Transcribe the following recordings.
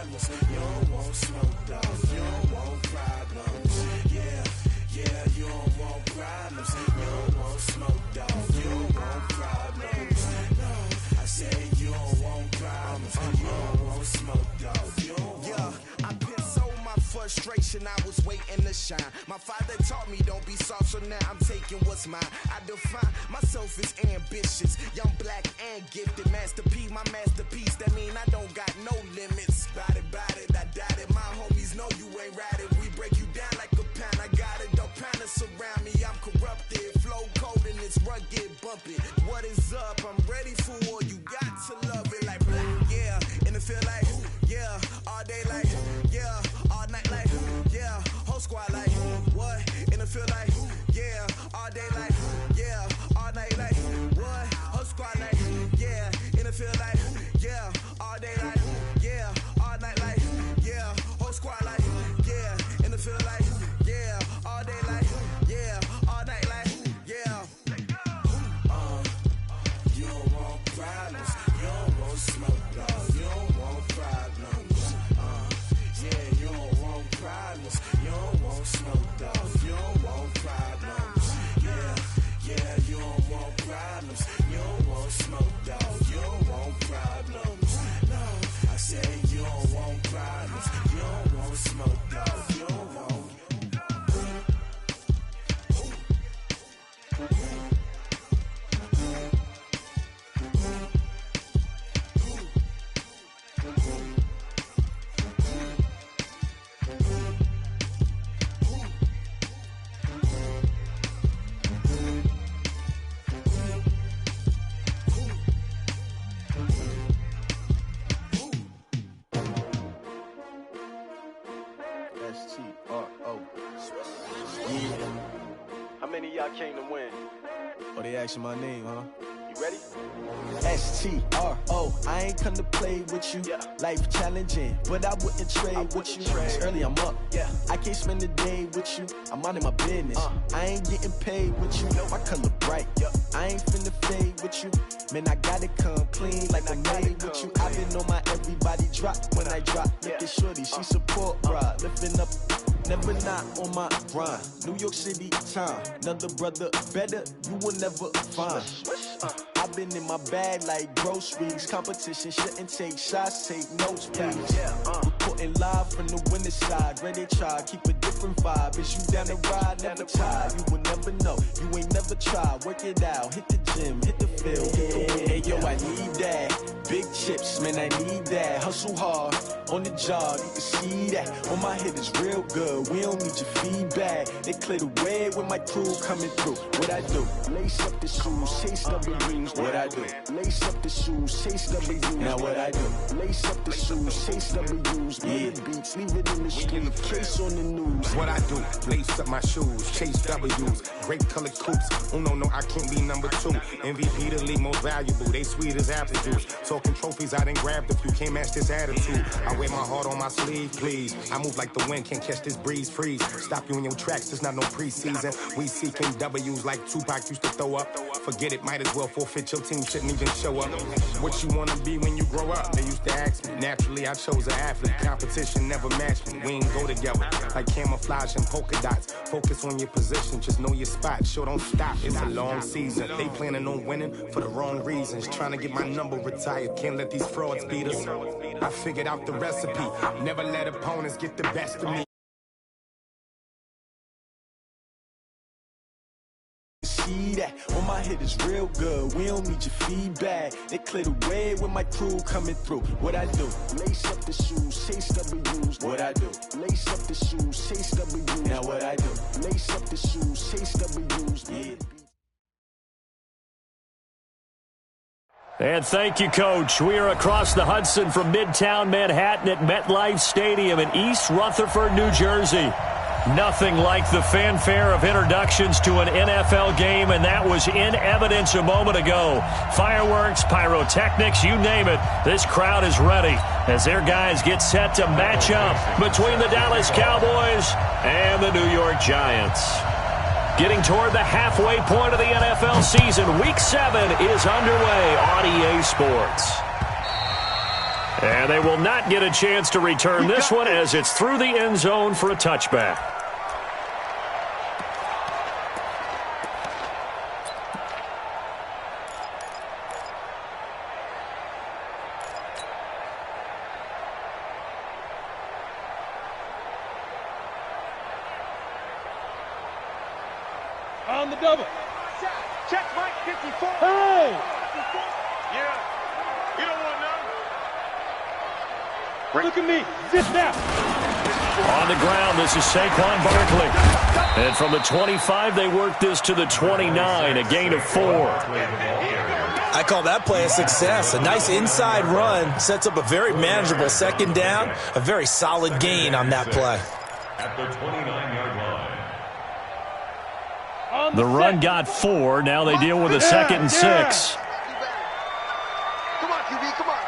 problems. You don't want smoke, dog. You don't want problems. Yeah, yeah, you don't want problems. You don't want smoke, dog. You don't want problems. No, I said you don't want problems. You don't want smoke, dog. You don't want. I pissed frustration, I was waiting to shine. My father taught me don't be soft, so now I'm taking what's mine. I define myself as ambitious, young, black, and gifted. Master P, my masterpiece, that mean I don't got no limits. Bout it, I doubt it. My homies know you ain't ride it. We break you down like a pound. I got it, don't pound it surround me. I'm corrupted, flow cold and it's rugged, bumpy. What is up? I'm ready for war. You got to love it like black, yeah. And it feel like, yeah, all day like, yeah, all night like, yeah, whole squad like, what? And it feel like, yeah, all day like, yeah, all night like, what? Whole squad like, yeah, and it feel like, yeah, all day like, yeah, all night like, yeah, whole squad like, yeah, and it feel like, yeah, all day like, yeah, all night like, yeah. You don't want problems, you don't want smoke, dog, you don't want problems. Yeah, you don't want problems, you don't want smoke, dog, you don't want problems. Yeah, yeah, you don't want problems, you don't want smoke, dog, you don't want problems. No, I said you don't want problems, you don't want smoke, dog, you don't want. NsuDirty30's. Yeah. How many of y'all came to win? Oh, they asking my name, huh? You ready? STRO, I ain't come to play with you. Yeah. Life challenging, but I wouldn't trade with you. It's early, I'm up. Yeah. I can't spend the day with you. I'm minding my business. I ain't getting paid with you. My color bright. I ain't finna fade with you. Man, I gotta come clean like I'm made with you. I've been on my everybody drop when I drop. Look at shorty, she support ride. Lifting up, never not on my grind. New York City time, another brother better, you will never find. I've been in my bag like groceries. Competition shouldn't take shots, take notes, please. Reporting live from the winning side. Ready to try, keep a different vibe. Is you down the ride, never tired. You will never know, you ain't never tried. Work it out, hit the gym, hit the field. Hey yo, I need that. Big chips, man, I need that. Hustle hard, on the job, you can see that. On my head is real good, we don't need your feedback. They clear the way with my crew coming through. What I do? Lace up the shoes, chase W's. What I do? Lace up the shoes, chase W's. Now what I do? Lace up the shoes, chase W's. Yeah. Beats, leave it in the street, case on the news. What I do? Lace up my shoes, chase W's. Great colored coops. Oh no, I can't be number 2. MVP the league most valuable. They sweet as apple juice. Talking trophies, I didn't grab the few. Can't match this attitude. I wear my heart on my sleeve, please. I move like the wind, can't catch this breeze, freeze. Stop you in your tracks, there's not no preseason. We seeking W's like Tupac used to throw up. Forget it, might as well forfeit. Your team shouldn't even show up. What you wanna be when you grow up? They used to ask me. Naturally, I chose an athlete. Competition never matched me. We ain't go together like camouflage and polka dots. Focus on your position, just know your spot. Show don't stop, it's a long season. They planning on winning for the wrong reasons. Trying to get my number retired, can't let these frauds beat us. I figured out the recipe. Never let opponents get the best of me. See that on my head is real good. We don't need your feedback. They clear the way with my crew coming through. What I do? Lace up the shoes, chase W's. What I do? Lace up the shoes, chase W's. Now what I do? Lace up the shoes, chase W's. Yeah. And thank you, Coach. We are across the Hudson from Midtown Manhattan at MetLife Stadium in East Rutherford, New Jersey. Nothing like the fanfare of introductions to an NFL game, and that was in evidence a moment ago. Fireworks, pyrotechnics, you name it. This crowd is ready as their guys get set to match up between the Dallas Cowboys and the New York Giants. Getting toward the halfway point of the NFL season, Week 7 is underway on EA Sports. And they will not get a chance to return this one as it's through the end zone for a touchback. On the double. Check Mike 54. Hey! Yeah. You don't want none. Look at me. Zip now. On the ground, this is Saquon Barkley. And from the 25, they work this to the 29, a gain of 4. I call that play a success. A nice inside run sets up a very manageable second down, a very solid gain on that play. At the 29-yard line. The run got 4. Now they deal with a 2nd and 6. Come on, QB, come on.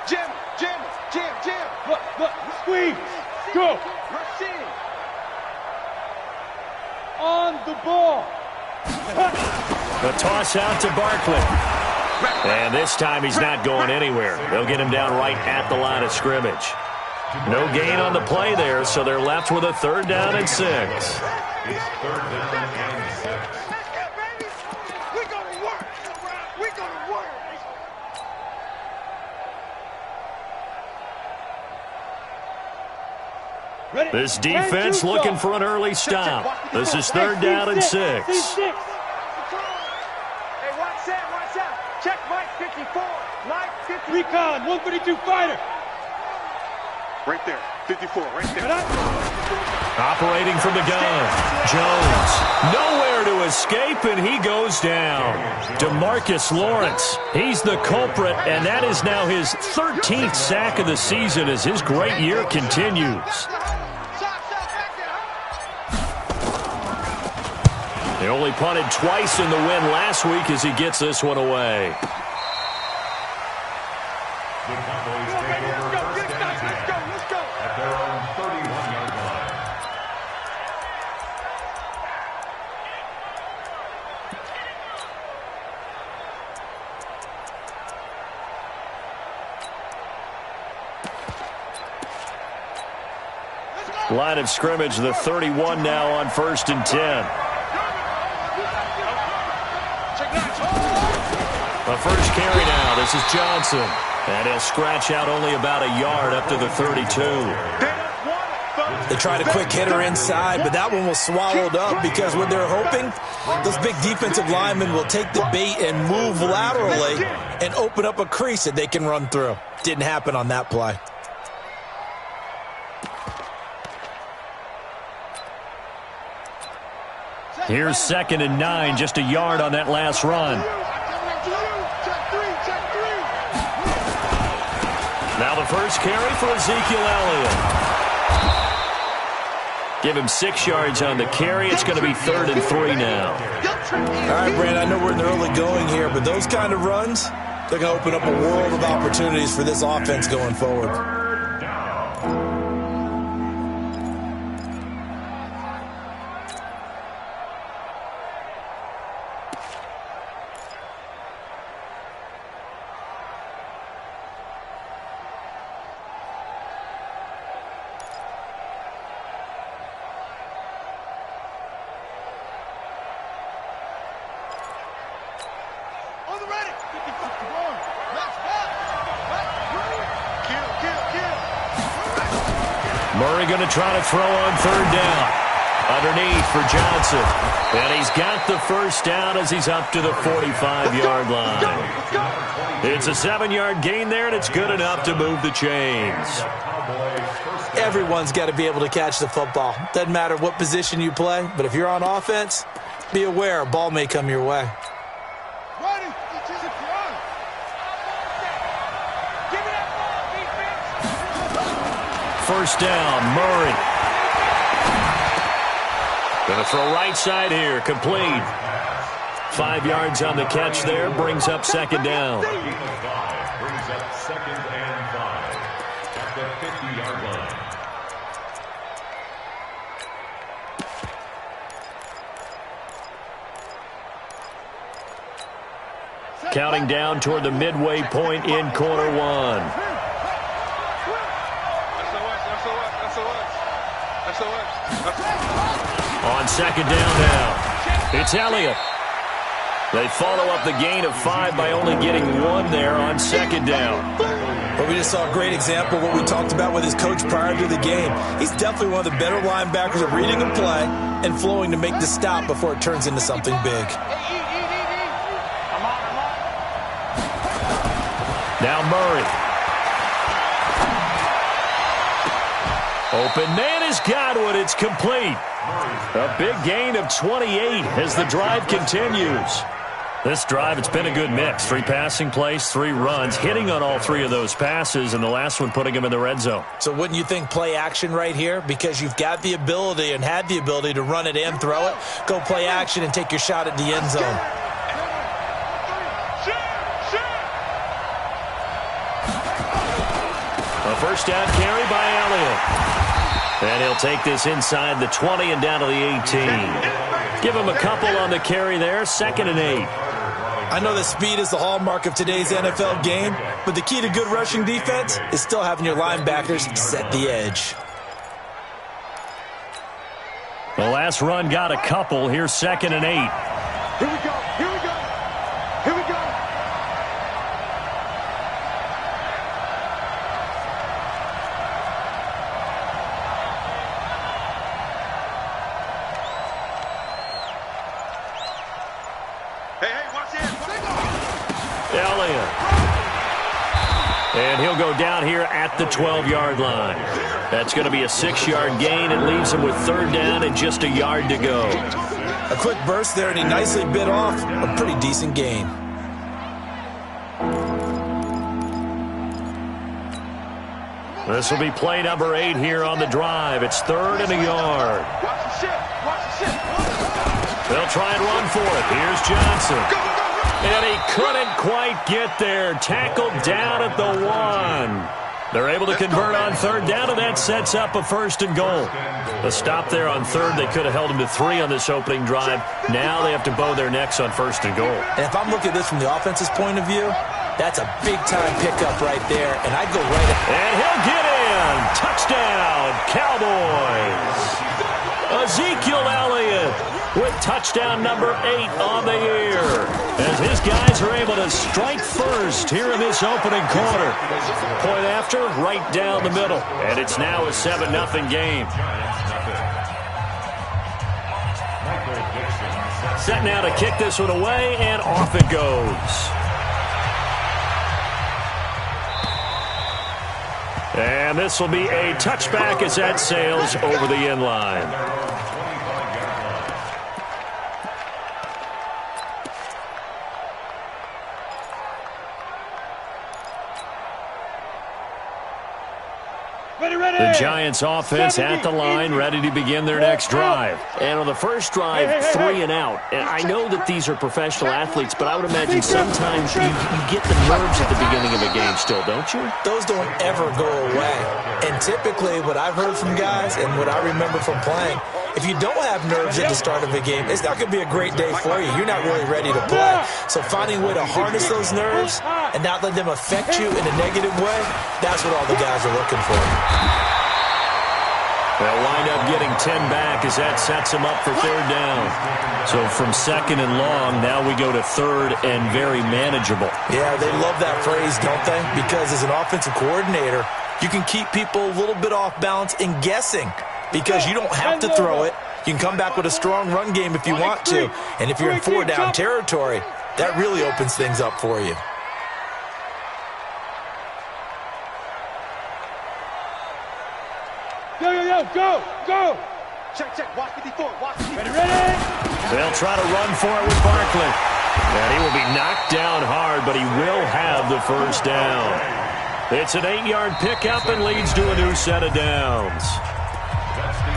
Jam. Look, squeeze. Go. Rashid. On the ball. The toss out to Barkley. And this time he's not going anywhere. They'll get him down right at the line of scrimmage. No gain on the play there, so they're left with a 3rd down and 6. It's 3rd down and 6. Let's go, baby. We're going to work. We're going to work. Ready? This defense looking for an early stop. This is 3rd down and 6. Hey, watch out. Check Mike 54. Mike 54. Recon, 132 fighter. Right there. 54, right there. Operating from the gun. Jones. Nowhere to escape, and he goes down. DeMarcus Lawrence. He's the culprit, and that is now his 13th sack of the season as his great year continues. They only punted twice in the win last week as he gets this one away. The Cowboys take over 1st and 10 at their own 31-yard line. Line of scrimmage, the 31 now on 1st and 10. The first carry now. This is Johnson. And he'll scratch out only about a yard up to the 32. They tried a quick hitter inside, but that one was swallowed up because what they're hoping, those big defensive linemen will take the bait and move laterally and open up a crease that they can run through. Didn't happen on that play. Here's 2nd and 9, just a yard on that last run. Now the first carry for Ezekiel Elliott. Give him 6 yards on the carry. It's going to be 3rd and 3 now. All right, Brand, I know we're in the early going here, but those kind of runs, they're going to open up a world of opportunities for this offense going forward. Murray going to try to throw on 3rd down. Underneath for Johnson. And he's got the first down as he's up to the 45-yard line. It's a 7-yard gain there, and it's good enough to move the chains. Everyone's got to be able to catch the football. Doesn't matter what position you play, but if you're on offense, be aware a ball may come your way. First down, Murray. Going to throw right side here, complete. 5 yards on the catch there, brings up 2nd down. Brings up 2nd and 5 at the 50-yard line. Counting down toward the midway point in quarter 1. On second down now, it's Elliott. They follow up the gain of 5 by only getting 1 there on second down. But we just saw a great example of what we talked about with his coach prior to the game. He's definitely one of the better linebackers at reading a play and flowing to make the stop before it turns into something big. Now Murray. Open man is Godwin. It's complete. A big gain of 28 as the drive continues. This drive, it's been a good mix. 3 passing plays, 3 runs, hitting on all 3 of those passes, and the last one putting him in the red zone. So wouldn't you think play action right here? Because you've got the ability and had the ability to run it and throw it. Go play action and take your shot at the end zone. A first down carry by Elliott. And he'll take this inside the 20 and down to the 18. Give him a couple on the carry there, 2nd and 8. I know that speed is the hallmark of today's NFL game, but the key to good rushing defense is still having your linebackers set the edge. The last run got a couple. Here's 2nd and 8. Here we go. Here we go. Here we go. Elliott. And he'll go down here at the 12-yard line. That's going to be a 6-yard gain. It leaves him with 3rd down and just a yard to go. A quick burst there, and he nicely bit off a pretty decent gain. This will be play number 8 here on the drive. It's 3rd and a yard. They'll try and run for it. Here's Johnson. And he couldn't quite get there. Tackled down at the 1. They're able to convert on 3rd down, and that sets up a 1st and goal. A stop there on 3rd. They could have held him to 3 on this opening drive. Now they have to bow their necks on 1st and goal. And if I'm looking at this from the offense's point of view, that's a big-time pickup right there, and I'd go right at. And he'll get in. Touchdown, Cowboys. Ezekiel Elliott with touchdown number 8 on the year, as his guys are able to strike first here in this opening quarter. Point after, right down the middle, and it's now a 7-0 game. Set now to kick this one away, and off it goes. And this will be a touchback as that sails over the end line. The Giants offense at the line, ready to begin their next drive. And on the first drive, 3 and out. And I know that these are professional athletes, but I would imagine sometimes you get the nerves at the beginning of a game still, don't you? Those don't ever go away. And typically what I've heard from guys and what I remember from playing, if you don't have nerves at the start of a game, it's not going to be a great day for you. You're not really ready to play. So finding a way to harness those nerves and not let them affect you in a negative way, that's what all the guys are looking for. They'll wind up getting 10 back as that sets them up for 3rd down. So from 2nd and long, now we go to 3rd and very manageable. Yeah, they love that phrase, don't they? Because as an offensive coordinator, you can keep people a little bit off balance and guessing because you don't have to throw it. You can come back with a strong run game if you want to. And if you're in 4-down territory, that really opens things up for you. Go! Check, watch 54, watch 54. Ready? They'll try to run for it with Barkley. And he will be knocked down hard, but he will have the 1st down. It's an 8-yard pickup and leads to a new set of downs.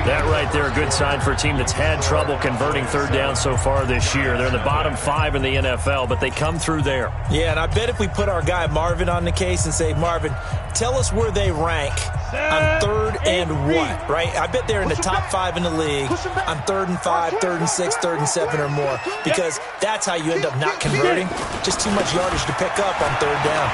That right there, a good sign for a team that's had trouble converting 3rd down so far this year. They're in the bottom 5 in the NFL, but they come through there. Yeah, and I bet if we put our guy Marvin on the case and say, Marvin, tell us where they rank on 3rd and what, right? I bet they're in the top 5 in the league on 3rd and 5, 3rd and 6, 3rd and 7 or more, because that's how you end up not converting. Just too much yardage to pick up on 3rd down.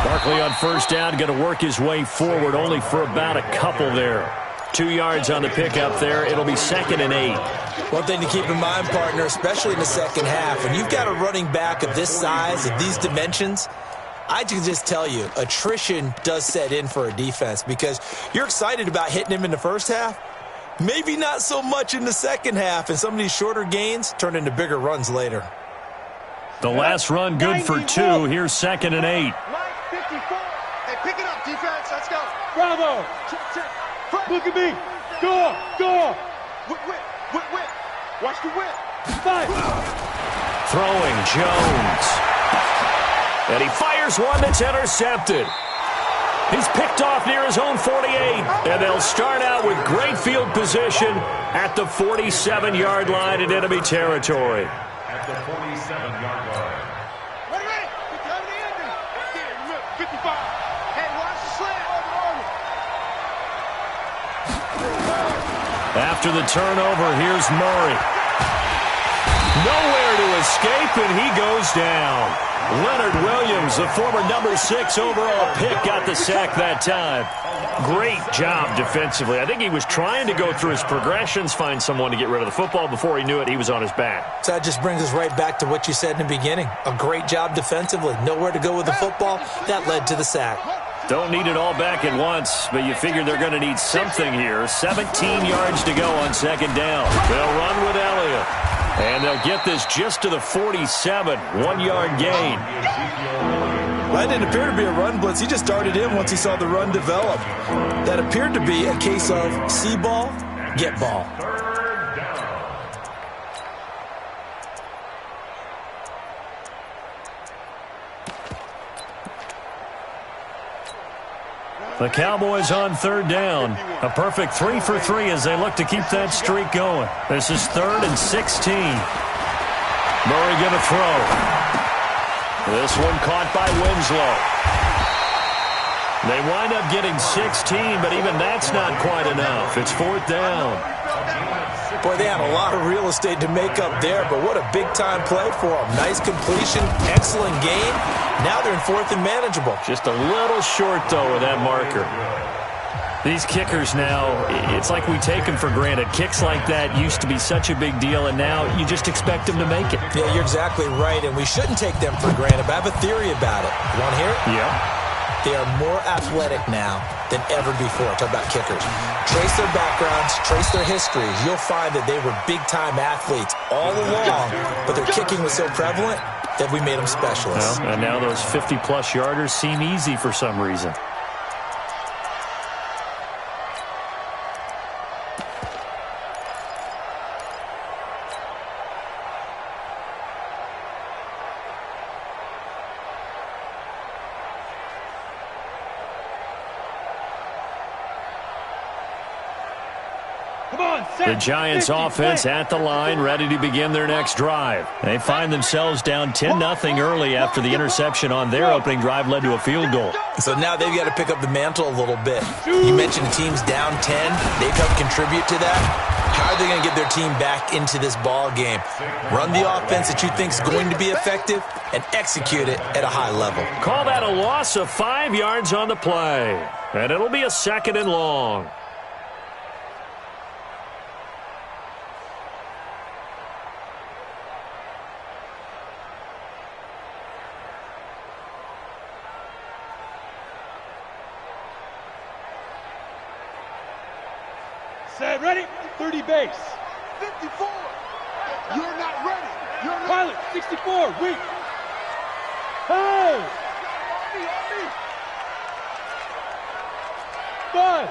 Barkley on 1st down, going to work his way forward only for about a couple there. 2 yards on the pickup there. It'll be 2nd and 8. One thing to keep in mind, partner, especially in the second half, when you've got a running back of this size, of these dimensions, I can just tell you, attrition does set in for a defense because you're excited about hitting him in the first half. Maybe not so much in the second half, and some of these shorter gains turn into bigger runs later. The last run good for 2. Here's 2nd and 8. Mike, 54. Hey, pick it up, defense. Let's go. Bravo. Look at me. Go. Whip. Watch the whip. Five. Throwing Jones. And he fires one that's intercepted. He's picked off near his own 48. And they'll start out with great field position at the 47-yard line in enemy territory. At the 47-yard line. Ready. Get down to the end. 55. Hey, watch the slant. After the turnover, here's Murray. Nowhere to escape, and he goes down. Leonard Williams, the former number 6 overall pick, got the sack that time. Great job defensively. I think he was trying to go through his progressions, find someone to get rid of the football. Before he knew it, he was on his back. So that just brings us right back to what you said in the beginning. A great job defensively. Nowhere to go with the football. That led to the sack. Don't need it all back at once, but you figure they're going to need something here. 17 yards to go on 2nd down. They'll run with Elliott. And they'll get this just to the 47. 1-yard gain. That didn't appear to be a run blitz. He just darted in once he saw the run develop. That appeared to be a case of see ball, get ball. The Cowboys on 3rd down. A perfect 3 for 3 as they look to keep that streak going. This is 3rd and 16. Murray going to throw. This one caught by Winslow. They wind up getting 16, but even that's not quite enough. It's 4th down. Boy, they had a lot of real estate to make up there, but what a big-time play for them. Nice completion, excellent game. Now they're in 4th and manageable. Just a little short, though, with that marker. These kickers now, it's like we take them for granted. Kicks like that used to be such a big deal, and now you just expect them to make it. Yeah, you're exactly right, and we shouldn't take them for granted, but I have a theory about it. You want to hear it? Yeah. They are more athletic now than ever before. Talk about kickers. Trace their backgrounds, trace their histories. You'll find that they were big-time athletes all along, but their kicking was so prevalent that we made them specialists. Well, and now those 50-plus yarders seem easy for some reason. The Giants offense at the line, ready to begin their next drive. They find themselves down 10-0 early after the interception on their opening drive led to a field goal. So now they've got to pick up the mantle a little bit. You mentioned the team's down 10. They've helped contribute to that. How are they going to get their team back into this ball game? Run the offense that you think is going to be effective and execute it at a high level. Call that a loss of 5 yards on the play. And it'll be a 2nd and long. Set, ready? 30 base. 54. You're not ready. You're not. Pilot, 64, weak. Hey! Five.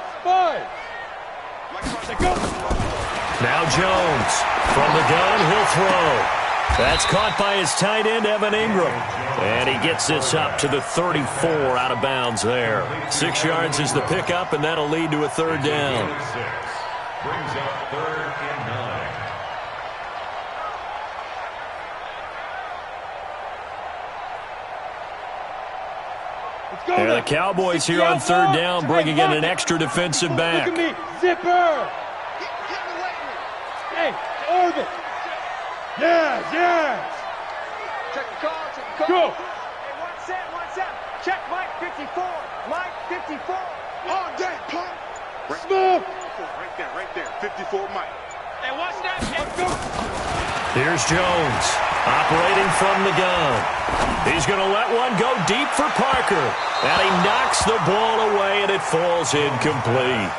Go. Now Jones. From the gun, he'll throw. That's caught by his tight end, Evan Ingram. And he gets this up to the 34 out of bounds there. 6 yards is the pickup, and that'll lead to a 3rd down. Brings up 3rd and 9. Let's go. And the Cowboys here on 3rd down, bringing in an extra defensive back. Look at me. Zipper. Hey, orbit. Yes. Check the call. Go. Hey, one set. Check Mike 54. Mike 54. All day, pump. Smoke. Right there. 54 Mike. Hey, watch that. Let's go. Here's Jones, operating from the gun. He's going to let one go deep for Parker. And he knocks the ball away, and it falls incomplete.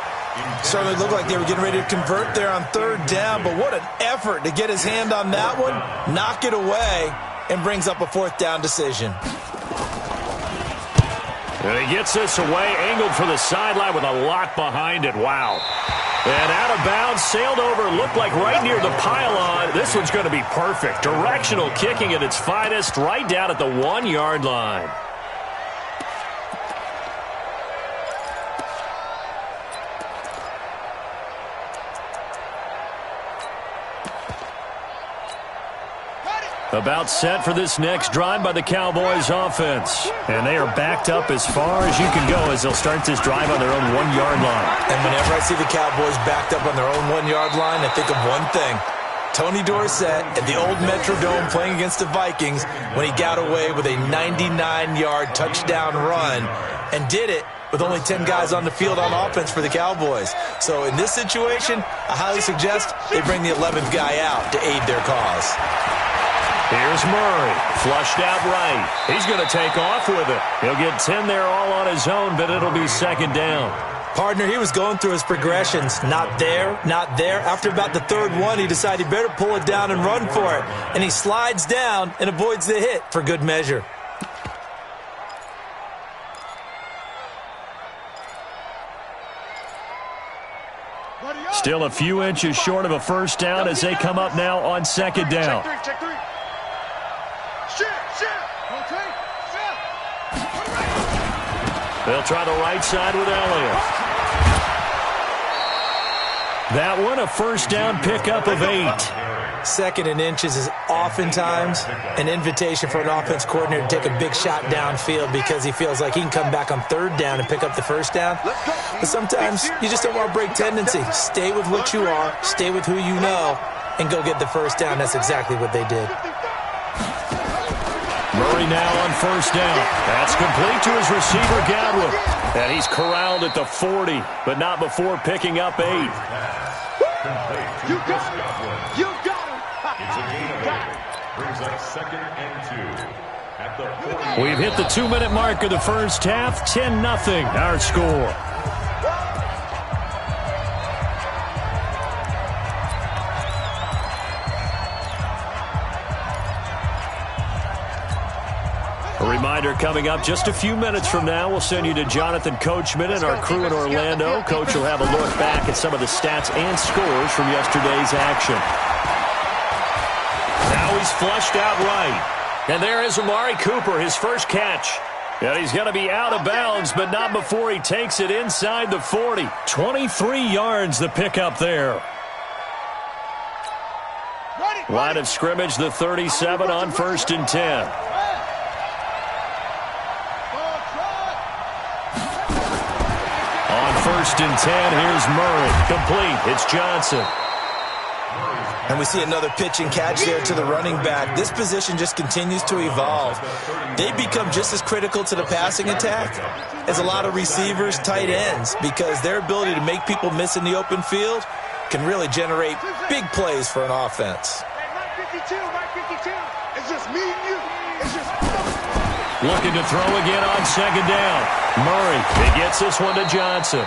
Certainly looked like they were getting ready to convert there on third down, but what an effort to get his hand on that one, knock it away, and brings up a fourth down decision. And he gets this away, angled for the sideline with a lot behind it. Wow. And out of bounds, sailed over, looked like right near the pylon. This one's going to be perfect. Directional kicking at its finest, right down at the 1-yard line. About set for this next drive by the Cowboys offense. And they are backed up as far as you can go as they'll start this drive on their own 1-yard line. And whenever I see the Cowboys backed up on their own 1-yard line, I think of one thing. Tony Dorsett at the old Metrodome playing against the Vikings when he got away with a 99-yard touchdown run and did it with only 10 guys on the field on offense for the Cowboys. So in this situation, I highly suggest they bring the 11th guy out to aid their cause. Here's Murray, flushed out right. He's going to take off with it. He'll get 10 there all on his own, but it'll be second down. Partner, he was going through his progressions. Not there, not there. After about the third one, he decided he better pull it down and run for it. And he slides down and avoids the hit for good measure. Still a few inches short of a first down as they come up now on second down. Check three. They'll try the right side with Elliott. That one, a first down pickup of 8. Second and inches is oftentimes an invitation for an offense coordinator to take a big shot downfield because he feels like he can come back on third down and pick up the first down. But sometimes you just don't want to break tendency. Stay with what you are, stay with who you know, and go get the first down. That's exactly what they did. Murray now on first down. That's complete to his receiver, Godwin. And he's corralled at the 40, but not before picking up 8. You got it. You got it. It's a gain of 8. Brings up 2nd and 2 at the 40. We've hit the 2-minute mark of the first half. 10-0 our score. A reminder coming up just a few minutes from now, we'll send you to Jonathan Coachman and our crew in Orlando. Coach will have a look back at some of the stats and scores from yesterday's action. Now he's flushed out right. And there is Amari Cooper, his first catch. And he's going to be out of bounds, but not before he takes it inside the 40. 23 yards the pickup there. Line of scrimmage, the 37 on 1st and 10. On 1st and 10, here's Murray. Complete. It's Johnson. And we see another pitch and catch there to the running back. This position just continues to evolve. They become just as critical to the passing attack as a lot of receivers, tight ends, because their ability to make people miss in the open field can really generate big plays for an offense. Mike 52. It's just me and you. It's just... Looking to throw again on second down. Murray, he gets this one to Johnson.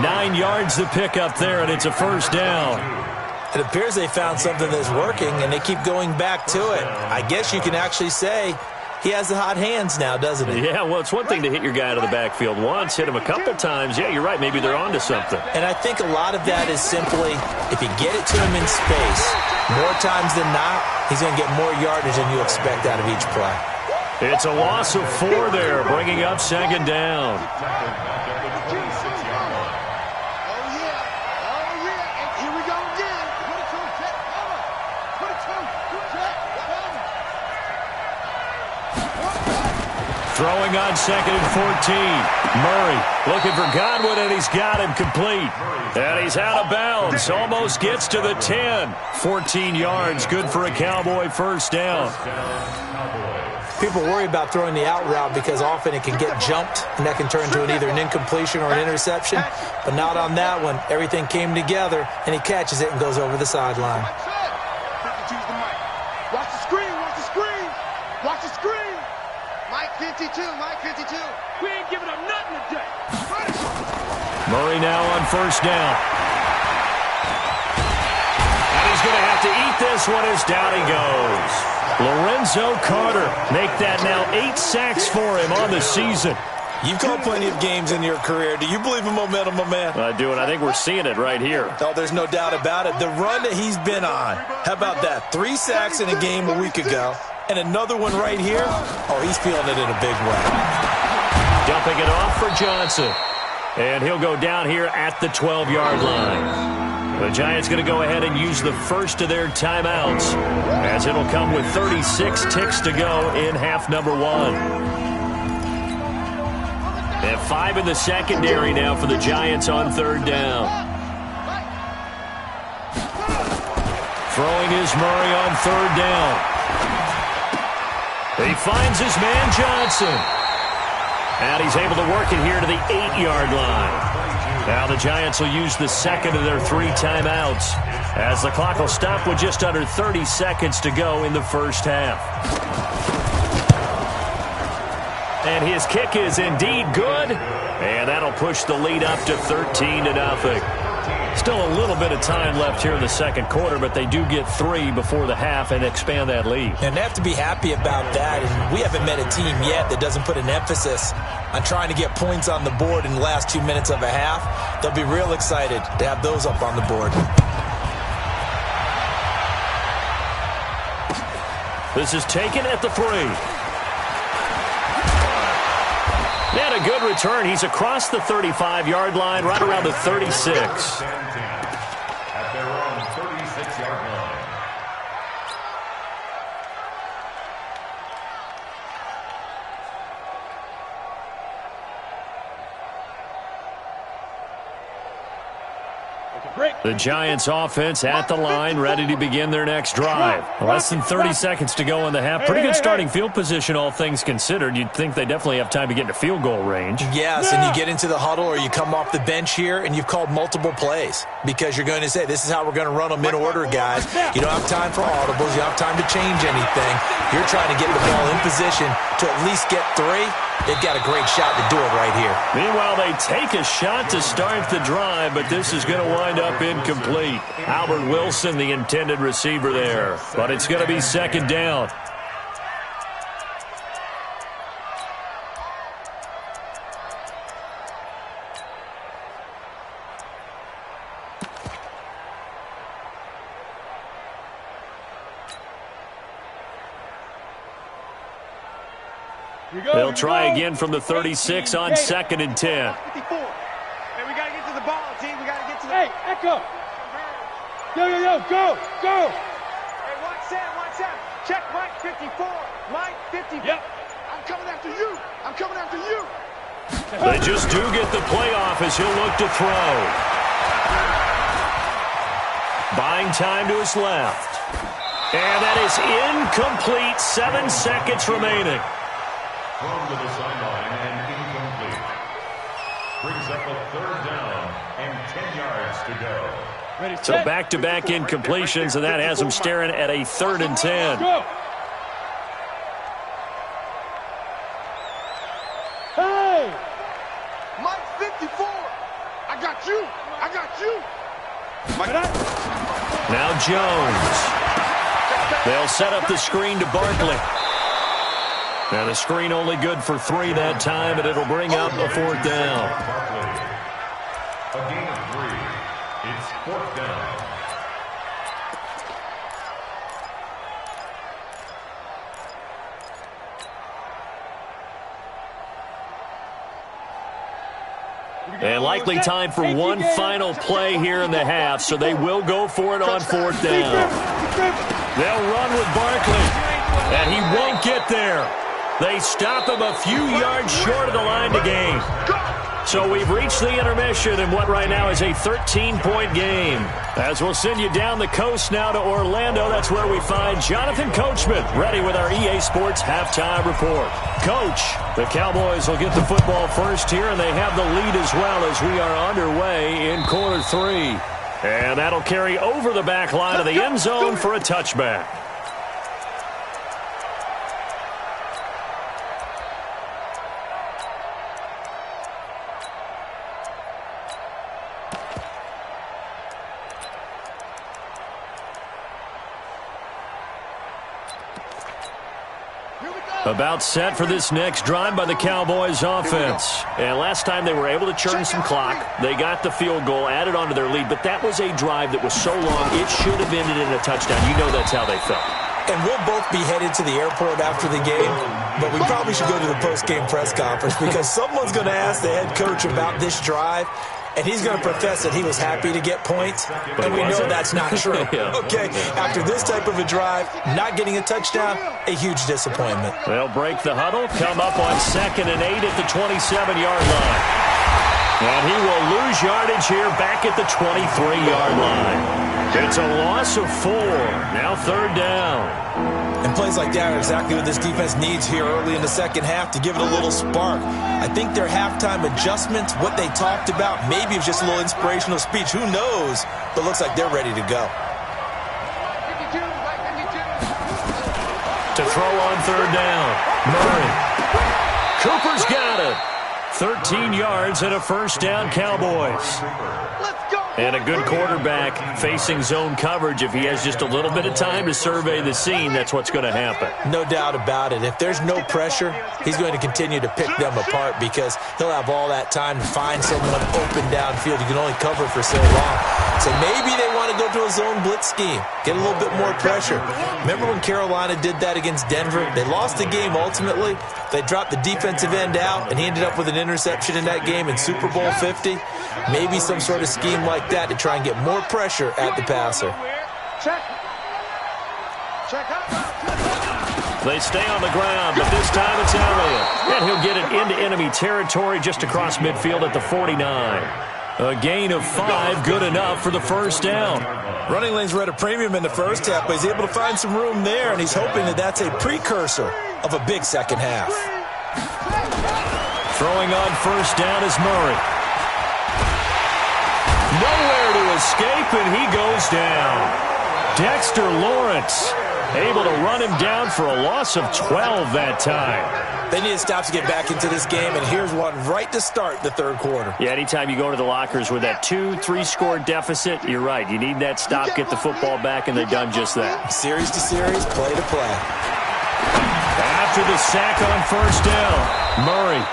9 yards the pickup there, and it's a first down. It appears they found something that's working, and they keep going back to it. I guess you can actually say he has the hot hands now, doesn't he? Yeah, well, it's one thing to hit your guy out of the backfield once, hit him a couple times. Yeah, you're right. Maybe they're onto something. And I think a lot of that is simply if you get it to him in space, more times than not, he's going to get more yardage than you expect out of each play. It's a loss of 4 there, bringing up second down. Throwing on 2nd and 14. Murray looking for Godwin, and he's got him complete. And he's out of bounds. Almost gets to the 10. 14 yards. Good for a Cowboy first down. people worry about throwing the out route because often it can get jumped, and that can turn into either an incompletion or an interception. But not on that one. Everything came together, and he catches it and goes over the sideline. Watch the screen, watch the screen. Watch the screen. Mike 52, Mike 52. We ain't giving up nothing today. Murray now on first down. And he's going to have to eat this one as down he goes. Lorenzo Carter make that now 8 sacks for him on the season. You've called plenty of games in your career. Do you believe in momentum, my man? I do, and I think we're seeing it right here. Oh, there's no doubt about it. The run that he's been on. How about that? 3 sacks in a game a week ago. And another one right here. Oh, he's feeling it in a big way. Dumping it off for Johnson. And he'll go down here at the 12-yard line. The Giants going to go ahead and use the first of their timeouts, as it'll come with 36 ticks to go in half number 1. And 5 in the secondary now for the Giants on third down. Throwing is Murray on third down. He finds his man Johnson. And he's able to work it here to the 8-yard line. Now the Giants will use the second of their 3 timeouts, as the clock will stop with just under 30 seconds to go in the first half. And his kick is indeed good, and that'll push the lead up to 13-0. Still a little bit of time left here in the second quarter, but they do get 3 before the half and expand that lead. And they have to be happy about that, and we haven't met a team yet that doesn't put an emphasis on trying to get points on the board in the last 2 minutes of a half. They'll be real excited to have those up on the board. This is taken at the 3. And a good return. He's across the 35-yard line, right around the 36. At their own 36-yard line. The Giants offense at the line, ready to begin their next drive. Less than 30 seconds to go in the half. Pretty good starting field position, all things considered. You'd think they definitely have time to get into field goal range. Yes, and you get into the huddle or you come off the bench here and you've called multiple plays because you're going to say, this is how we're going to run them in order, guys. You don't have time for audibles. You don't have time to change anything. You're trying to get the ball in position to at least get 3. They've got a great shot to do it right here. Meanwhile, they take a shot to start the drive, but this is going to wind up incomplete. Albert Wilson, the intended receiver there. But it's going to be second down. They'll try again from the 36 on 2nd and 10. Hey, we got to get to the ball, team. We got to get to the... Hey, Echo. Yo, go. Hey, watch Sam. Check Mike 54. Mike 54. Yep. I'm coming after you. They just do get the play off as he'll look to throw. Buying time to his left. And that is incomplete. 7 seconds remaining. Thrown to the sideline and incomplete. Brings up a third down and 10 yards to go. So back-to-back incompletions, and that has them staring at a 3rd and 10. Hey! Mike 54. I got you. Now Jones. They'll set up the screen to Barkley. Now the screen only good for 3 that time, and it'll bring up a 4th down. A gain of 3. It's 4th down. And likely time for one final play here in the half, so they will go for it on 4th down. They'll run with Barkley, and he won't get there. They stop him a few yards short of the line to gain. So we've reached the intermission in what right now is a 13-point game. As we'll send you down the coast now to Orlando, that's where we find Jonathan Coachman ready with our EA Sports halftime report. Coach, the Cowboys will get the football first here, and they have the lead as well as we are underway in quarter 3. And that'll carry over the back line of the end zone for a touchback. About set for this next drive by the Cowboys offense. And last time they were able to churn some clock. They got the field goal, added on to their lead, but that was a drive that was so long it should have ended in a touchdown. You know that's how they felt. And we'll both be headed to the airport after the game, but we probably should go to the post-game press conference because someone's going to ask the head coach about this drive, and he's going to profess that he was happy to get points, and we know that's not true. Okay, after this type of a drive, not getting a touchdown, a huge disappointment. They'll break the huddle, come up on 2nd and 8 at the 27-yard line. And he will lose yardage here back at the 23-yard line. It's a loss of 4. Now 3rd down. And plays like that are exactly what this defense needs here early in the second half to give it a little spark. I think their halftime adjustments, what they talked about, maybe it's just a little inspirational speech. Who knows? But looks like they're ready to go. To throw on 3rd down. Murray. Cooper's got it. 13 yards and a 1st down, Cowboys. And a good quarterback facing zone coverage. If he has just a little bit of time to survey the scene, that's what's going to happen. No doubt about it. If there's no pressure, he's going to continue to pick them apart because he'll have all that time to find someone open downfield. You can only cover for so long. So maybe they want to go to a zone blitz scheme, get a little bit more pressure. Remember when Carolina did that against Denver? They lost the game ultimately. They dropped the defensive end out, and he ended up with an interception in that game in Super Bowl 50. Maybe some sort of scheme like that to try and get more pressure at the passer. They stay on the ground, but this time it's Elliott. And he'll get it into enemy territory just across midfield at the 49. A gain of 5, good enough for the 1st down. Running lanes were at a premium in the first half, but he's able to find some room there, and he's hoping that that's a precursor of a big second half. Throwing on 1st down is Murray. Nowhere to escape, and he goes down. Dexter Lawrence able to run him down for a loss of 12 that time. They need to stop to get back into this game, and here's one right to start the 3rd quarter. Yeah, anytime you go to the lockers with that 2-3 score deficit, you're right. You need that stop, get the football back, and they've done just that. Series to series, play to play. After the sack on 1st down, Murray.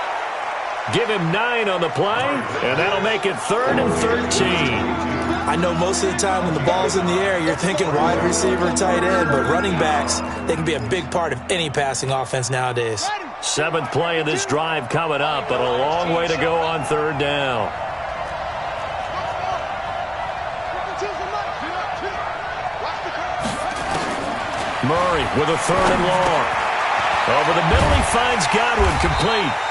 Give him 9 on the play, and that'll make it 3rd and 13. I know most of the time when the ball's in the air, you're thinking wide receiver, tight end, but running backs, they can be a big part of any passing offense nowadays. 7th play of this drive coming up, but a long way to go on 3rd down. Murray with a 3rd and long. Over the middle, he finds Godwin complete.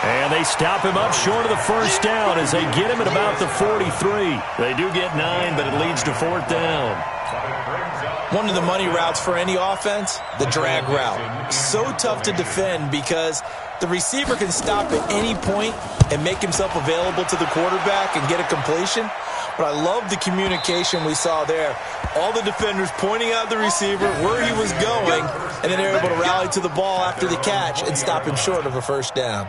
And they stop him up short of the 1st down as they get him at about the 43. They do get 9, but it leads to 4th down. One of the money routes for any offense, the drag route. So tough to defend because the receiver can stop at any point and make himself available to the quarterback and get a completion. But I love the communication we saw there. All the defenders pointing out the receiver, where he was going, and then they're able to rally to the ball after the catch and stop him short of a 1st down.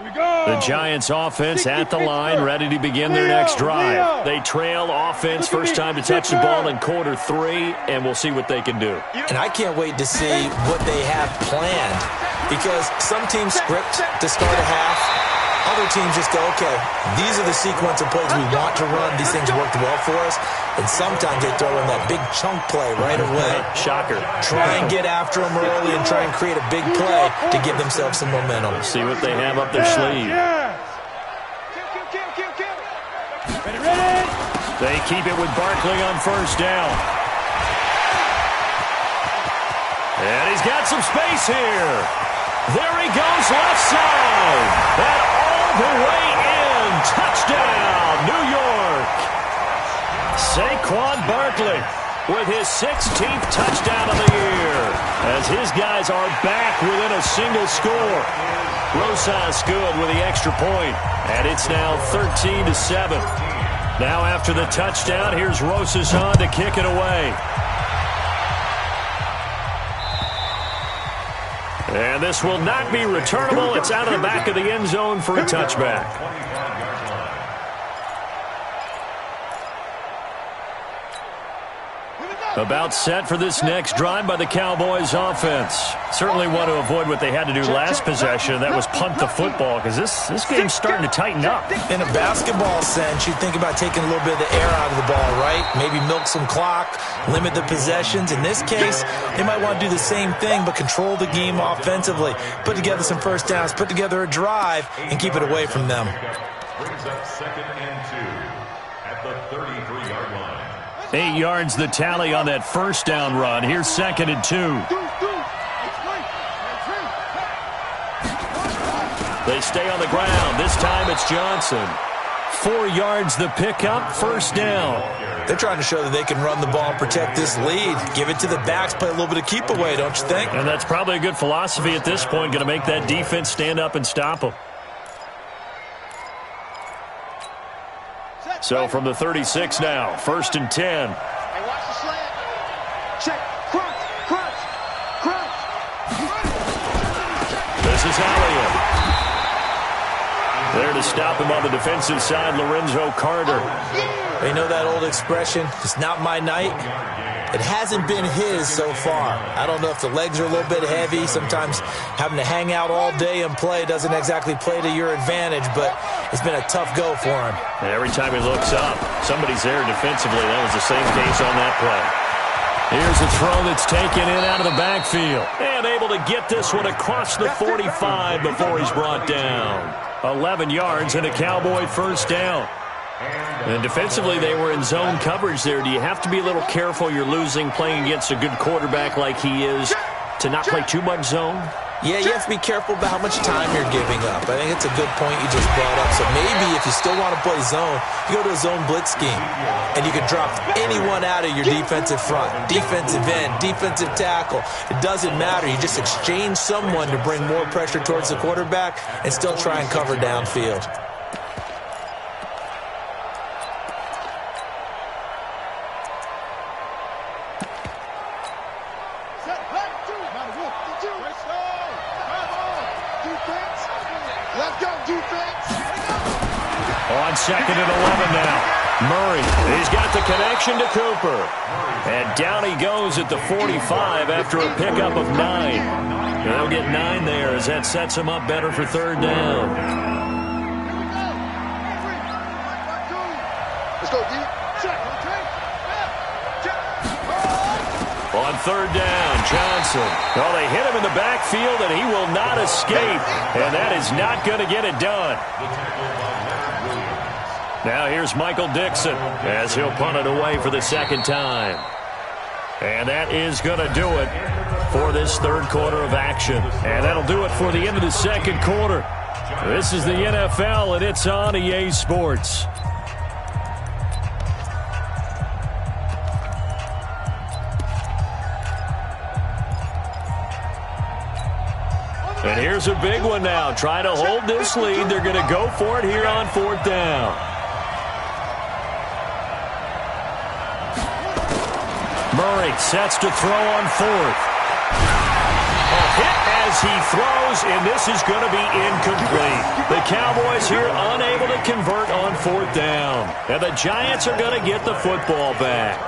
The Giants offense at the line, ready to begin their next drive. They trail offense, first time to touch the ball in quarter 3, and we'll see what they can do. And I can't wait to see what they have planned because some teams script to start a half. Other teams just go, okay, these are the sequence of plays we want to run. These things worked well for us. And sometimes they throw in that big chunk play right away. Shocker. Try and get after them early and try and create a big play to give themselves some momentum. See what they have up their sleeve. They keep it with Barkley on 1st down. And he's got some space here. There he goes left side. And all the way in. Touchdown, New York. Saquon Barkley with his 16th touchdown of the year, as his guys are back within a single score. Rosas good with the extra point, and it's now 13-7. Now after the touchdown, here's Rosas on to kick it away. And this will not be returnable. It's out of the back of the end zone for a touchback. About set for this next drive by the Cowboys offense. Certainly want to avoid what they had to do last possession. That was punt the football, because this game's starting to tighten up. In a basketball sense, you think about taking a little bit of the air out of the ball, right? Maybe milk some clock, limit the possessions. In this case, they might want to do the same thing, but control the game offensively. Put together some first downs, put together a drive, and keep it away from them. Brings up 2nd and 2 at the 33-yard line. 8 yards the tally on that first down run. Here's 2nd and 2. They stay on the ground. This time it's Johnson. 4 yards the pickup, first down. They're trying to show that they can run the ball, protect this lead. Give it to the backs, play a little bit of keep away, don't you think? And that's probably a good philosophy at this point. Going to make that defense stand up and stop them. So from the 36 now, 1st and 10. Hey, watch the slant. Check. Crunch. This is Elliott. There to stop him on the defensive side, Lorenzo Carter. You know that old expression, it's not my night? It hasn't been his so far. I don't know if the legs are a little bit heavy. Sometimes having to hang out all day and play doesn't exactly play to your advantage, but it's been a tough go for him. And every time he looks up, somebody's there defensively. That was the same case on that play. Here's a throw that's taken in out of the backfield. And able to get this one across the 45 before he's brought down. 11 yards and a Cowboy first down. And defensively, they were in zone coverage there. Do you have to be a little careful? You're losing playing against a good quarterback like he is to not play too much zone? Yeah, you have to be careful about how much time you're giving up. I think it's a good point you just brought up. So maybe if you still want to play zone, you go to a zone blitz scheme. And you can drop anyone out of your defensive front. Defensive end, defensive tackle. It doesn't matter. You just exchange someone to bring more pressure towards the quarterback and still try and cover downfield. On 2nd and 11 now. Murray, he's got the connection to Cooper. And down he goes at the 45 after a pickup of 9. And they'll get 9 there as that sets him up better for 3rd down. Let's go, D. Check. On 3rd down, Johnson. Well, they hit him in the backfield, and he will not escape. And that is not going to get it done. Now here's Michael Dixon as he'll punt it away for the 2nd time. And that is going to do it for this 3rd quarter of action. And that'll do it for the end of the 2nd quarter. This is the NFL, and it's on EA Sports. And here's a big one now. Trying to hold this lead. They're going to go for it here on 4th down. Murray sets to throw on 4th. A hit as he throws, and this is going to be incomplete. The Cowboys here unable to convert on 4th down. And the Giants are going to get the football back.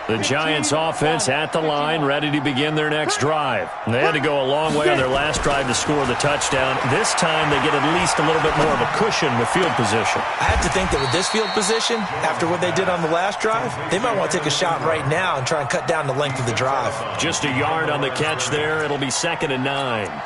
The Giants offense at the line, ready to begin their next drive. And they had to go a long way on their last drive to score the touchdown. This time they get at least a little bit more of a cushion with field position. I have to think that with this field position, after what they did on the last drive, they might want to take a shot right now and try and cut down the length of the drive. Just a yard on the catch there. It'll be 2nd and 9.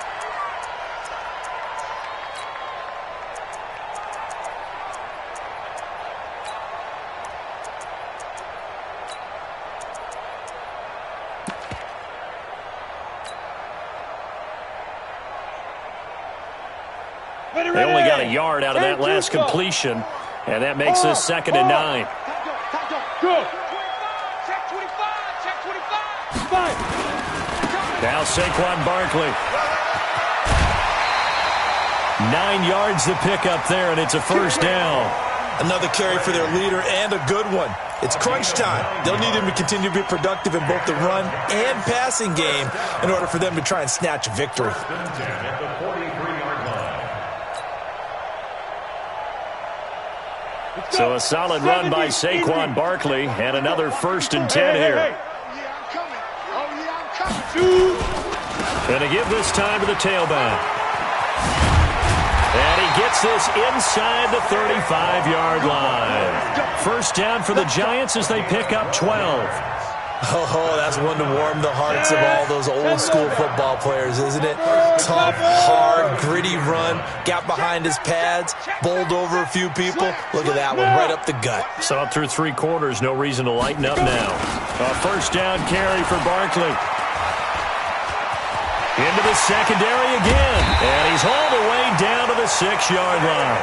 They only got a yard out of that last completion, and that makes this 2nd and 9. Go. Now Saquon Barkley. 9 yards to pick up there, and it's a first down. Another carry for their leader, and a good one. It's crunch time. They'll need him to continue to be productive in both the run and passing game in order for them to try and snatch a victory. So a solid run by Saquon Barkley, and another 1st and 10 here. And to give this time to the tailback. And he gets this inside the 35-yard line. First down for the Giants as they pick up 12. Oh, that's one to warm the hearts of all those old-school football players, isn't it? Tough, hard, gritty run, got behind his pads, bowled over a few people. Look at that one, right up the gut. Saw it through 3 quarters, no reason to lighten up now. A first down carry for Barkley. Into the secondary again, and he's all the way down to the 6-yard line.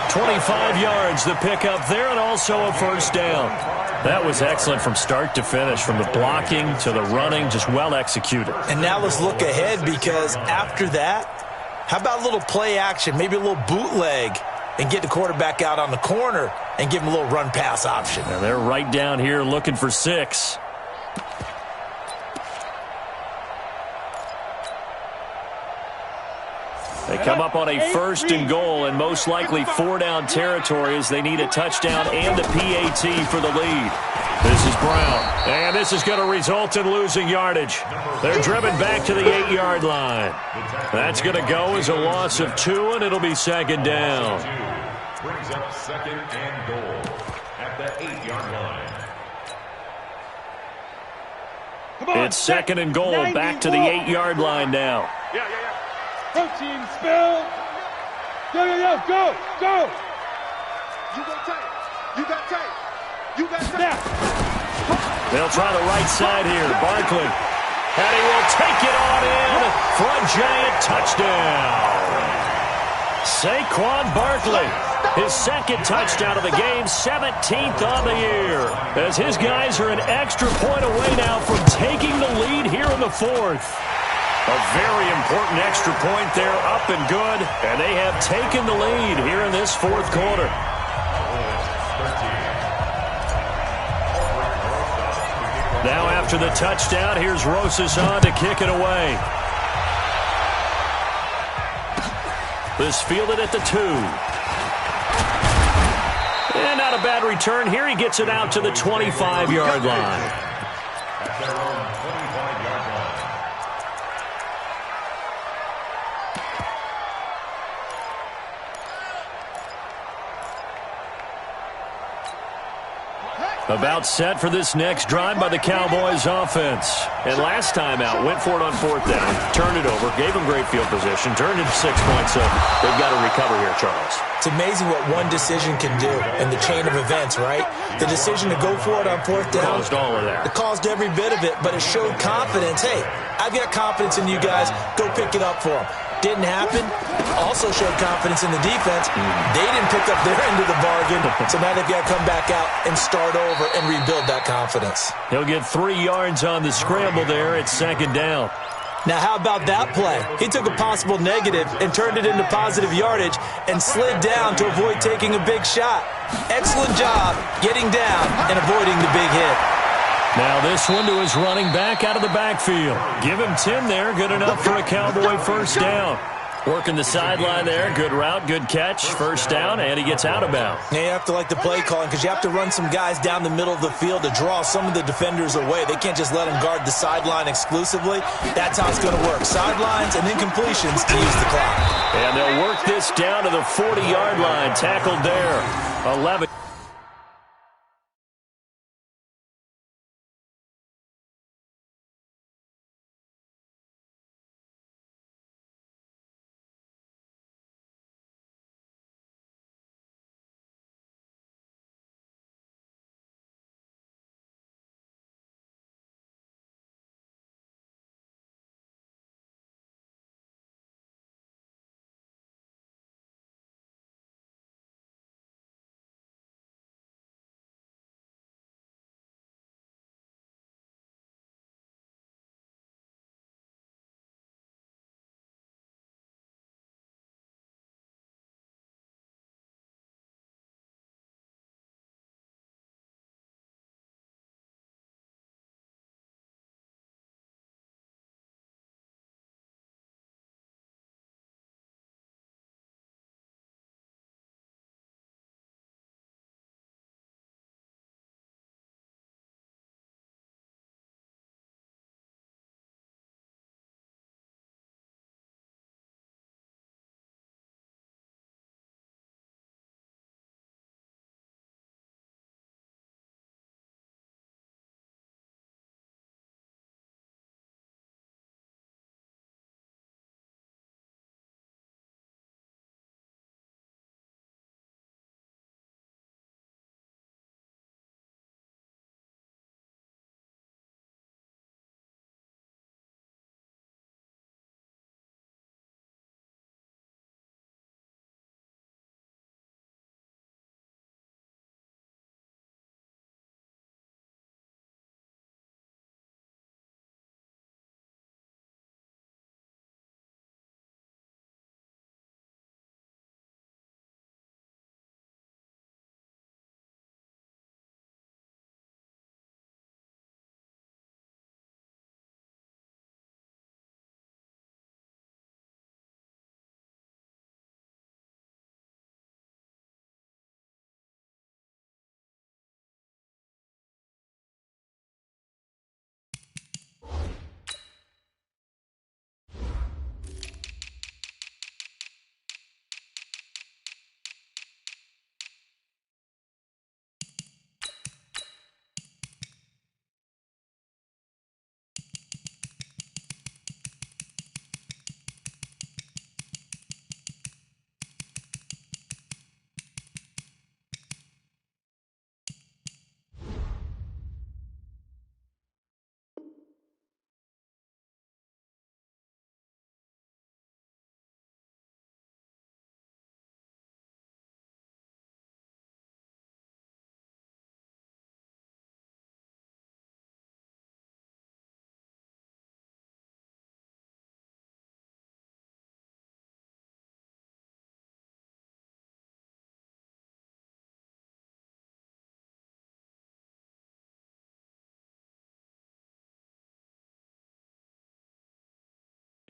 25 yards to pick up there, and also a first down. That was excellent from start to finish, from the blocking to the running, just well executed. And now let's look ahead, because after that, how about a little play action, maybe a little bootleg, and get the quarterback out on the corner and give him a little run-pass option. And they're right down here looking for 6. They come up on a 1st and goal, and most likely 4-down territory as they need a touchdown and a PAT for the lead. This is Brown, and this is going to result in losing yardage. They're driven back to the 8-yard line. That's going to go as a loss of 2, and it'll be 2nd down. Brings up 2nd and goal at the 8-yard line. It's 2nd and goal, back to the 8-yard line now. Protein spill. Yo, go. You got tight. You got tight. You got tight. They'll try the right side here. Barkley. And he will take it on in for a giant touchdown. Saquon Barkley. His 2nd touchdown of the game, 17th on the year. As his guys are an extra point away now from taking the lead here in the 4th. A very important extra point there, up and good, and they have taken the lead here in this 4th quarter. Now after the touchdown, here's Rosas on to kick it away. This fielded at the 2. And not a bad return here. He gets it out to the 25-yard line. About set for this next drive by the Cowboys offense. And last time out, went for it on 4th down, turned it over, gave them great field position, turned it 6 points. So they've got to recover here, Charles. It's amazing what one decision can do in the chain of events, right? The decision to go for it on 4th down. Caused all of that. It caused every bit of it, but it showed confidence. Hey, I've got confidence in you guys. Go pick it up for them. Didn't happen. Also showed confidence in the defense. They didn't pick up their end of the bargain, so now they've got to come back out and start over and rebuild that confidence. He'll get 3 yards on the scramble there. It's 2nd down. Now, how about that play? He took a possible negative and turned it into positive yardage and slid down to avoid taking a big shot. Excellent job getting down and avoiding the big hit. Now this one to his running back out of the backfield. Give him 10 there. Good enough for a Cowboy first down. Working the sideline there. Good route, good catch. First down, and he gets out of bounds. Now you have to like the play calling because you have to run some guys down the middle of the field to draw some of the defenders away. They can't just let them guard the sideline exclusively. That's how it's going to work. Sidelines and then completions to use the clock. And they'll work this down to the 40-yard line. Tackled there. 11.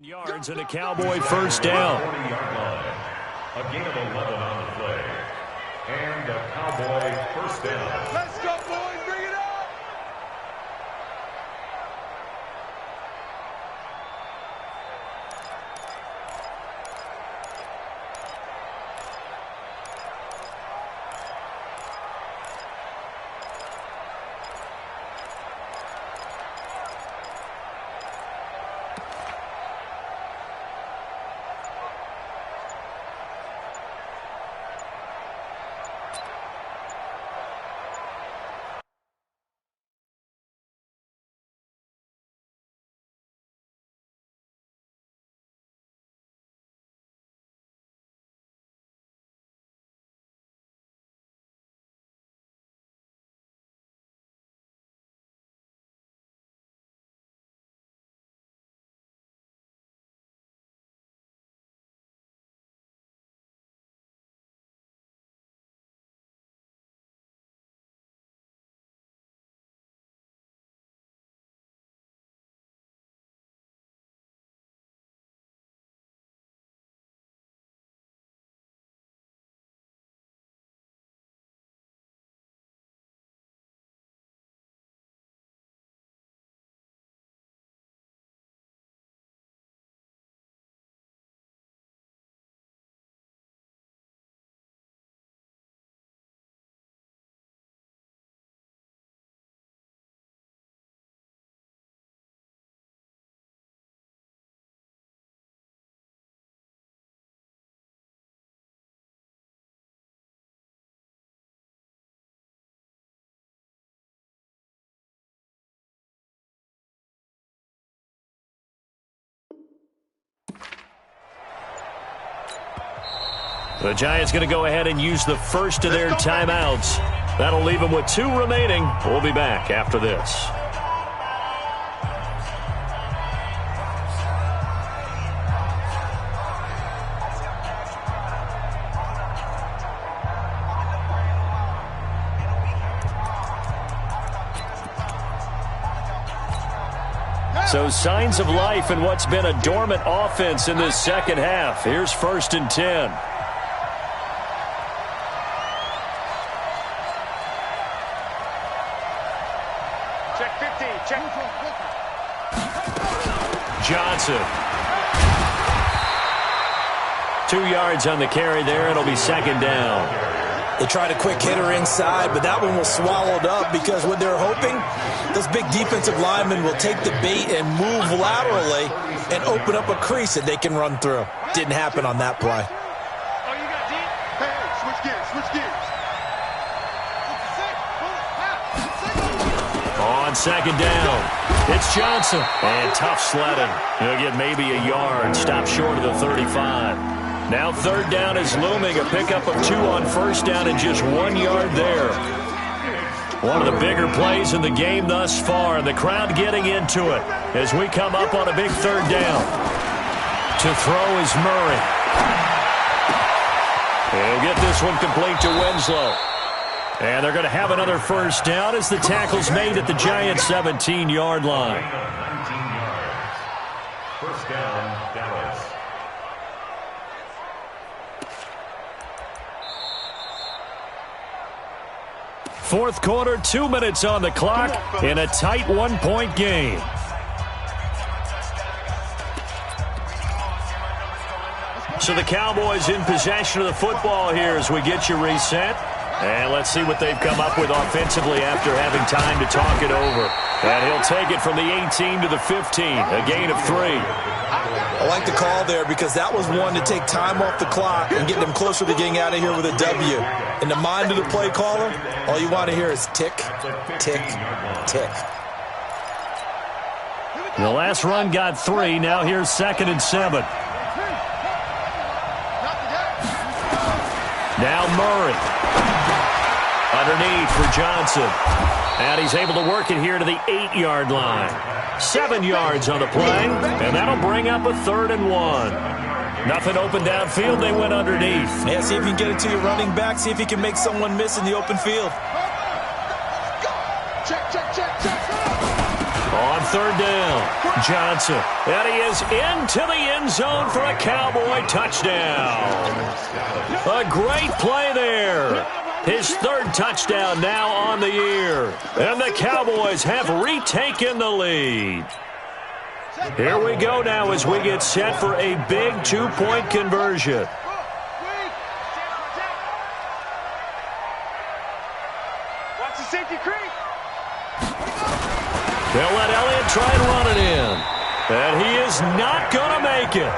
Yards and a Cowboy first down. 40-yard line. A gain of 11 on the play. And a Cowboy first down. Let's go, boys. Bring it up. The Giants going to go ahead and use the first of their timeouts. That'll leave them with 2 remaining. We'll be back after this. So signs of life in what's been a dormant offense in this second half. Here's 1st and 10. Johnson. 2 yards on the carry there. It'll be 2nd down. They tried a quick hitter inside, but that one was swallowed up because what they're hoping, those big defensive linemen will take the bait and move laterally and open up a crease that they can run through. Didn't happen on that play. Oh, you got deep? Hey, switch gears, switch gears. On 2nd down, it's Johnson. And tough sledding. He'll get maybe a yard. Stop short of the 35. Now 3rd down is looming. A pickup of 2 on 1st down and just 1 yard there. One of the bigger plays in the game thus far. And the crowd getting into it as we come up on a big 3rd down. To throw is Murray. He'll get this one complete to Winslow. And they're going to have another 1st down as the tackle's made at the Giants' 17-yard line. 19 yards. 1st down, Dallas. Fourth quarter, 2 minutes on the clock in a tight 1-point game. So the Cowboys in possession of the football here as we get you reset. And let's see what they've come up with offensively after having time to talk it over. And he'll take it from the 18 to the 15, a gain of 3. I like the call there because that was one to take time off the clock and get them closer to getting out of here with a W. In the mind of the play caller, all you want to hear is tick, tick, tick. The last run got 3. Now here's 2nd and 7. Now Murray. Underneath for Johnson. And he's able to work it here to the 8-yard line. 7 yards on the play. And that'll bring up a 3rd and 1. Nothing open downfield. They went underneath. Yeah, see if you can get it to your running back. See if you can make someone miss in the open field. Check, check, check, check. On third down, Johnson. And he is into the end zone for a Cowboy touchdown. A great play there. His third touchdown now on the year. And the Cowboys have retaken the lead. Here we go now as we get set for a big 2-point conversion. Watch the safety creep. They'll let Elliott try and run it in. And he is not going to make it.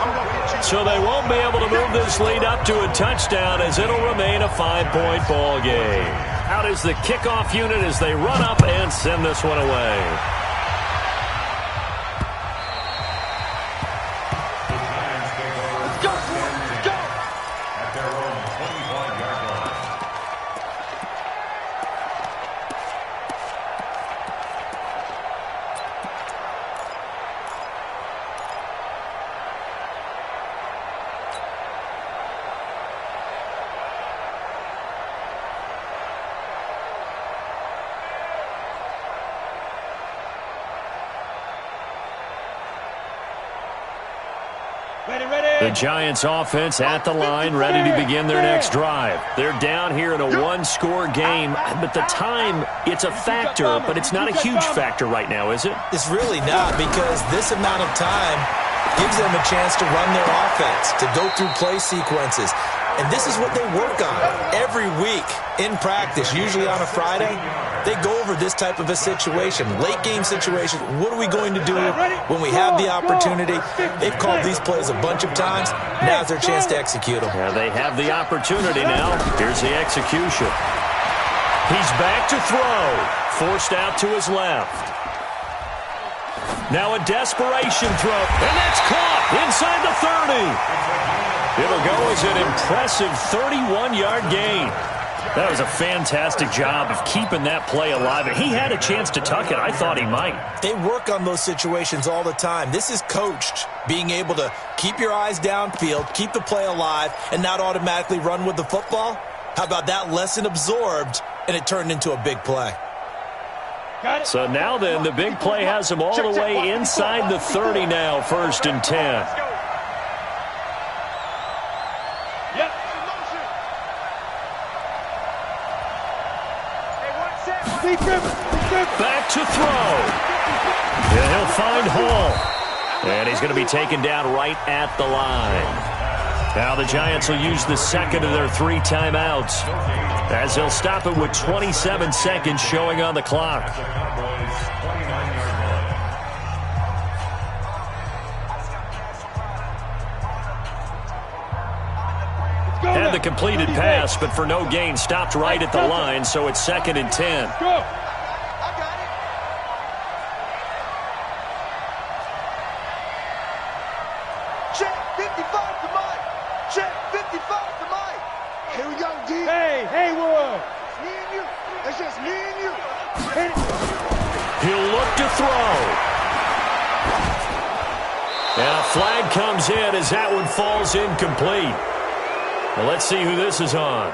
So they won't be able to move this lead up to a touchdown as it'll remain a 5-point ball game. Out is the kickoff unit as they run up and send this one away. The Giants offense at the line, ready to begin their next drive. They're down here in a one-score game, but the time, it's a factor, but it's not a huge factor right now, is it? It's really not, because this amount of time gives them a chance to run their offense, to go through play sequences. And this is what they work on every week in practice, usually on a Friday. They go over this type of a situation, late game situation. What are we going to do when we have the opportunity? They've called these plays a bunch of times. Now's their chance to execute them. Yeah, they have the opportunity now. Here's the execution. He's back to throw. Forced out to his left. Now a desperation throw. And that's caught inside the 30. It'll go as an impressive 31-yard gain. That was a fantastic job of keeping that play alive. And he had a chance to tuck it. I thought he might. They work on those situations all the time. This is coached, being able to keep your eyes downfield, keep the play alive, and not automatically run with the football. How about that lesson absorbed, and it turned into a big play? So now then, the big play has him all the way inside the 30 now, 1st and 10. Back to throw. And he'll find Hall. And he's going to be taken down right at the line. Now the Giants will use the second of their 3 timeouts, as they'll stop it with 27 seconds showing on the clock. Had the completed pass, but for no gain, stopped right at the line, so it's 2nd and 10. Check 55 to Mike. Check 55 to Mike. Here we go, D. Hey, Haywood. It's me and you. It's just me and you. He'll look to throw. And a flag comes in as that one falls incomplete. Well, let's see who this is on.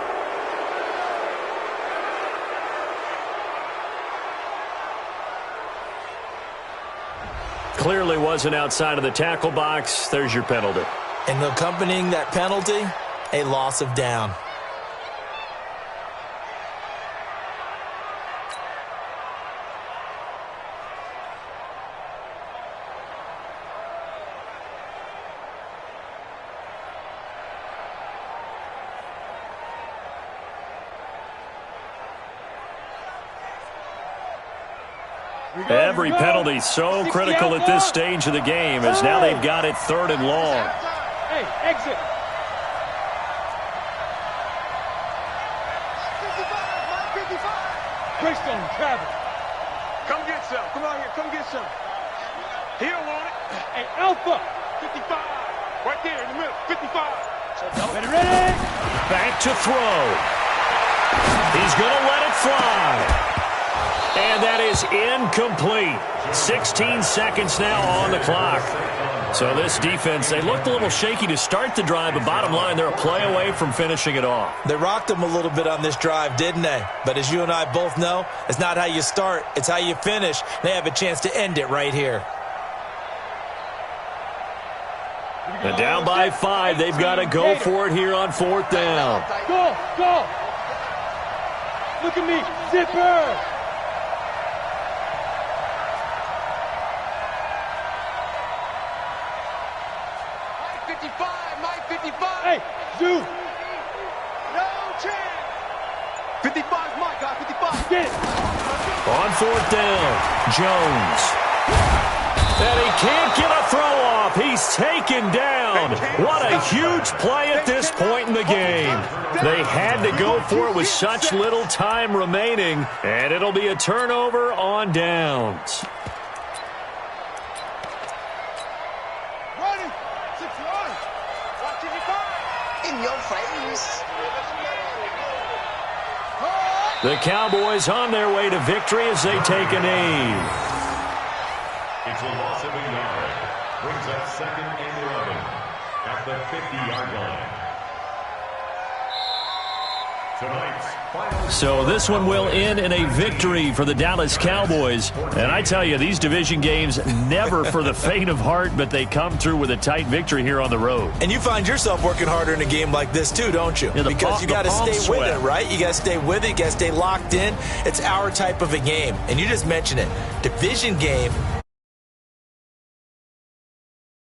Clearly wasn't outside of the tackle box. There's your penalty. And accompanying that penalty, a loss of down. Every penalty so critical at this stage of the game, as now they've got it 3rd and long. Hey, exit. 55. Greystone, travel. Come get some. Come on here. Come get some. He don't want it. Hey, Alpha. 55. Right there in the middle. 55. Ready? Back to throw. He's going to let it fly. And that is incomplete. 16 seconds now on the clock. So this defense, they looked a little shaky to start the drive, but bottom line, they're a play away from finishing it off. They rocked them a little bit on this drive, didn't they? But as you and I both know, it's not how you start, it's how you finish. They have a chance to end it right here. And down by 5, they've got to go for it here on 4th down. Go, go. Look at me, zipper. Hey, Zoo! No chance! 55's my guy, 55. Get it! On 4th down, Jones. And he can't get a throw off. He's taken down. What a huge play at this point in the game. They had to go for it with such little time remaining, and it'll be a turnover on downs. The Cowboys on their way to victory as they take a knee. It's a loss of a yard. Brings up 2nd and 11 at the 50-yard line. Tonight's final. So this one will end in a victory for the Dallas Cowboys. And I tell you, these division games never for the faint of heart, but they come through with a tight victory here on the road. And you find yourself working harder in a game like this too, don't you? Yeah, because you got to stay with it, right? You got to stay with it. You got to stay locked in. It's our type of a game. And you just mentioned it. Division game,